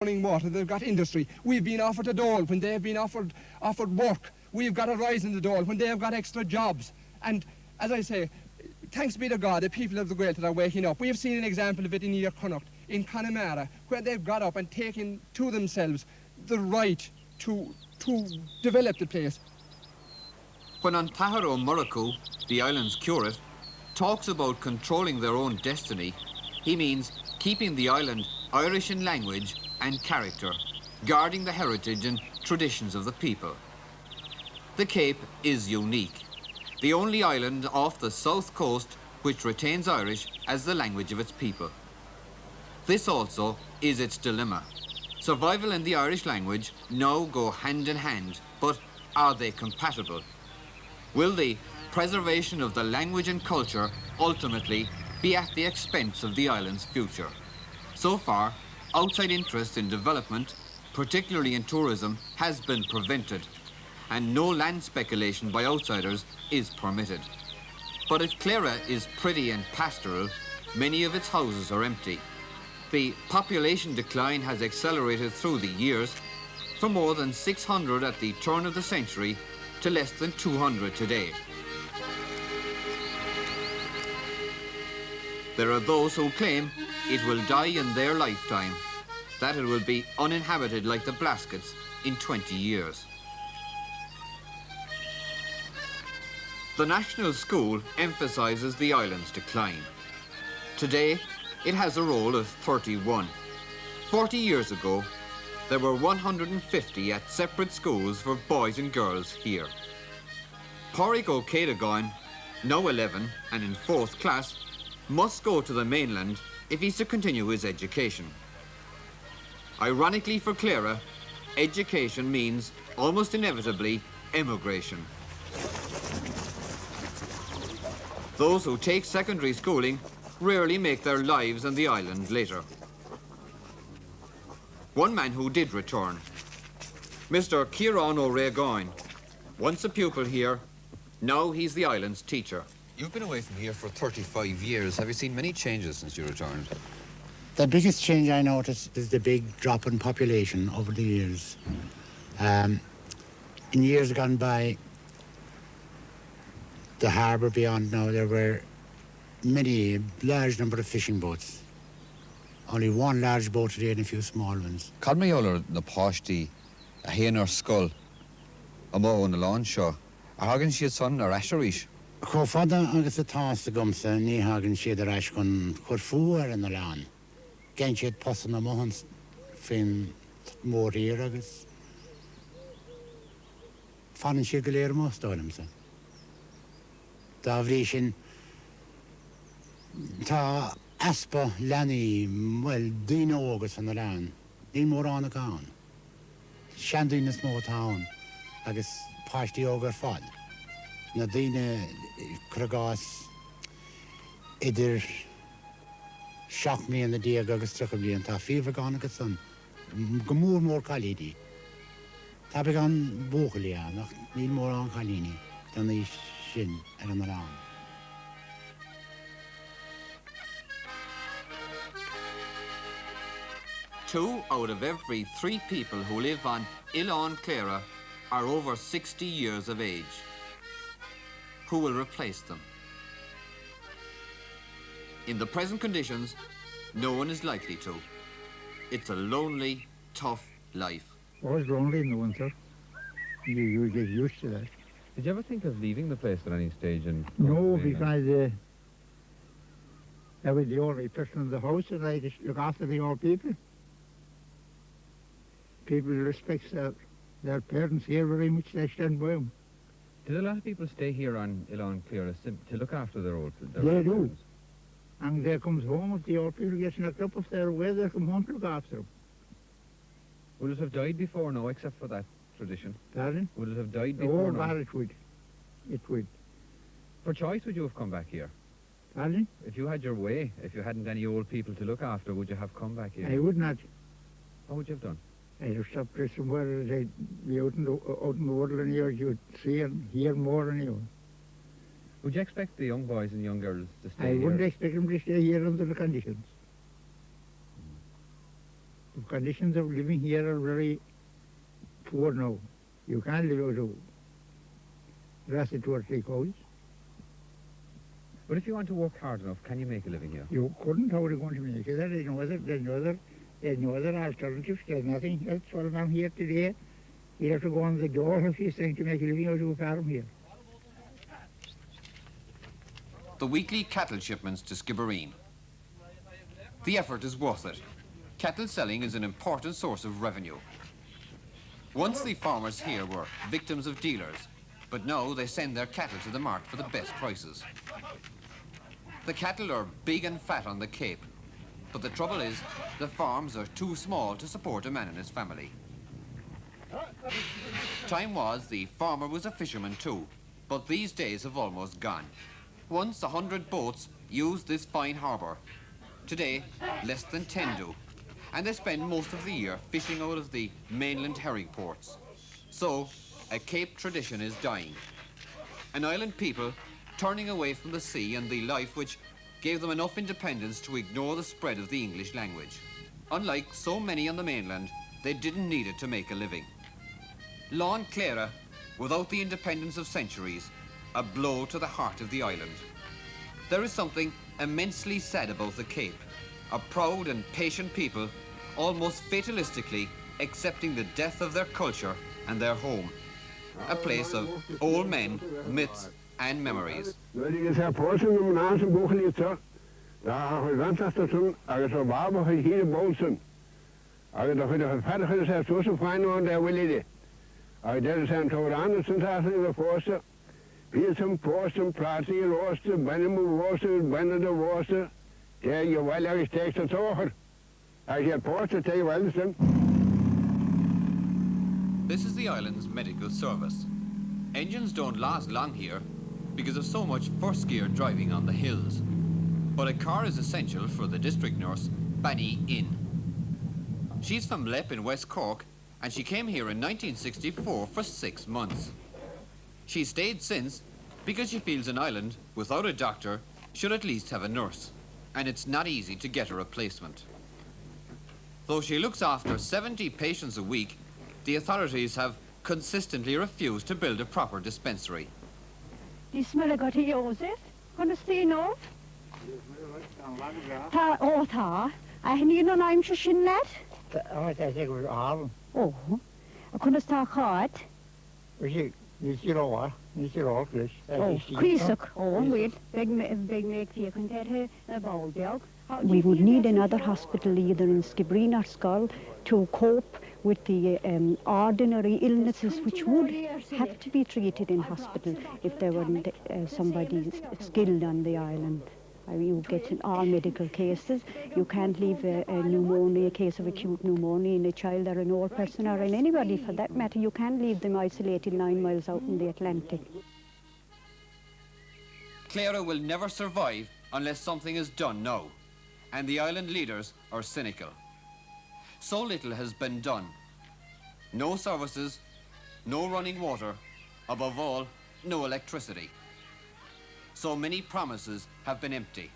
running water, they've got industry. We've been offered a dole when they've been offered work. We've got a rise in the dole when they've got extra jobs. And as I say, thanks be to God, the people of the Gaeltacht are waking up. We have seen an example of it in Connacht, in Connemara, where they've got up and taken to themselves the right to develop the place. When Antaharo Muraku, the island's curate, talks about controlling their own destiny, he means keeping the island Irish in language and character, guarding the heritage and traditions of the people. The Cape is unique, the only island off the south coast which retains Irish as the language of its people. This also is its dilemma. Survival and the Irish language now go hand in hand, but are they compatible? Will the preservation of the language and culture ultimately be at the expense of the island's future? So far, outside interest in development, particularly in tourism, has been prevented, and no land speculation by outsiders is permitted. But if Clara is pretty and pastoral, many of its houses are empty. The population decline has accelerated through the years, from more than 600 at the turn of the century to less than 200 today. There are those who claim it will die in their lifetime, that it will be uninhabited like the Blaskets in 20 years. The National School emphasises the island's decline. Today, it has a roll of 31. 40 years ago, there were 150 at separate schools for boys and girls here. Pádraig Ó Céadagáin, now 11 and in 4th class, must go to the mainland if he's to continue his education. Ironically for Clara, education means almost inevitably emigration. Those who take secondary schooling rarely make their lives on the island later. One man who did return, Mr. Ciarán Ó Réagáin, once a pupil here, now he's the island's teacher. You've been away from here for 35 years. Have you seen many changes since you returned? The biggest change I noticed is the big drop in population over the years. In years gone by, the harbour beyond now, there were many large number of fishing boats. Only one large boat today and a few small ones. Cadmaiolar na páistí a héanaar scoil a mó on the lawn show. A hagan siad son ar aisirís. Chó fada agus atá sa gomsa ní hagan siad ar ais chun chur fuair in the lawn. Gen siad posan na mohan fin mór hir agus fann siad go léir mó stáilm sa. Tá bhrí sin tá aspa leanaí well duine ógus an na lawn. Ní mór anna gáin. Sean duine smó táin agus páistí ógur fad. Na duine cragás idir 7 mbliain na déag agus 3 bliain tá fíomh gáin agus san. Go mór cailídí. Tá be gan bóchailí nach níl mór an cailíní don í sin ar an rán. Two out of every 3 people who live on Ileán Clara are over 60 years of age. Who will replace them? In the present conditions, no one is likely to. It's a lonely, tough life. Always lonely in the winter. You get used to that. Did you ever think of leaving the place at any stage? No, because I was the only person in the house and I just look after the old people. People respect their parents here very much, they stand by them. Did a lot of people stay here on Ileán Clara to look after their old They do. parents? And they comes home, if the old people get knocked up, if they're away, they come home to look after them. Would it have died before now, except for that tradition? Pardon? Would it have died before Oh, now? but it would. It would. For choice, would you have come back here? Pardon? If you had your way, if you hadn't any old people to look after, would you have come back here? I would not. What would you have done? I'd have stopped there somewhere, they'd be out in the woodland here, you'd see and hear more than you. Would you expect the young boys and young girls to stay I here? wouldn't expect them to stay here under the conditions. The conditions of living here are very poor now. You can't live out of less than 2 or 3 cows. But if you want to work hard enough, can you make a living here? You couldn't, how are you going to make it? There's no other alternatives. There's nothing else. While I'm here today, you have to go on the door if you're trying to make a living out of a farm here. The weekly cattle shipments to Skibbereen. The effort is worth it. Cattle selling is an important source of revenue. Once the farmers here were victims of dealers, but now they send their cattle to the mart for the best prices. The cattle are big and fat on the Cape, but the trouble is the farms are too small to support a man and his family. Time was the farmer was a fisherman too, but these days have almost gone. Once 100 boats used this fine harbour. Today, less than 10 do, and they spend most of the year fishing out of the mainland herring ports. So, a Cape tradition is dying. An island people turning away from the sea and the life which gave them enough independence to ignore the spread of the English language. Unlike so many on the mainland, they didn't need it to make a living. Lawn Clara, without the independence of centuries, a blow to the heart of the island. There is something immensely sad about the Cape, a proud and patient people almost fatalistically accepting the death of their culture and their home, a place of old men, myths and memories. This is the island's medical service. Engines don't last long here because of so much first gear driving on the hills. But a car is essential for the district nurse, Banny Inn. She's from Lepp in West Cork, and she came here in 1964 for 6 months. She stayed since because she feels an island without a doctor should at least have a nurse, and it's not easy to get a replacement. Though she looks after 70 patients a week, the authorities have consistently refused to build a proper dispensary. Die smell got to Joseph. Kan du se nå? Ta, ta. Ni någon I'm så skyndat. Oh, that's a good arm. Oh. Kan du ta kart? You know, please. Oh, Chrisok. Oh, wait. Big make here can get her a ball dog. We would need another hospital either in Skibbereen or Skull to cope with the ordinary illnesses which would have to be treated in hospital if there weren't somebody skilled on the island. You get in all medical cases. You can't leave a pneumonia, a case of acute pneumonia in a child or an old person or in anybody for that matter. You can't leave them isolated 9 miles out in the Atlantic. Clara will never survive unless something is done now, and the island leaders are cynical. So little has been done. No services, no running water, above all, no electricity. So many promises have been empty.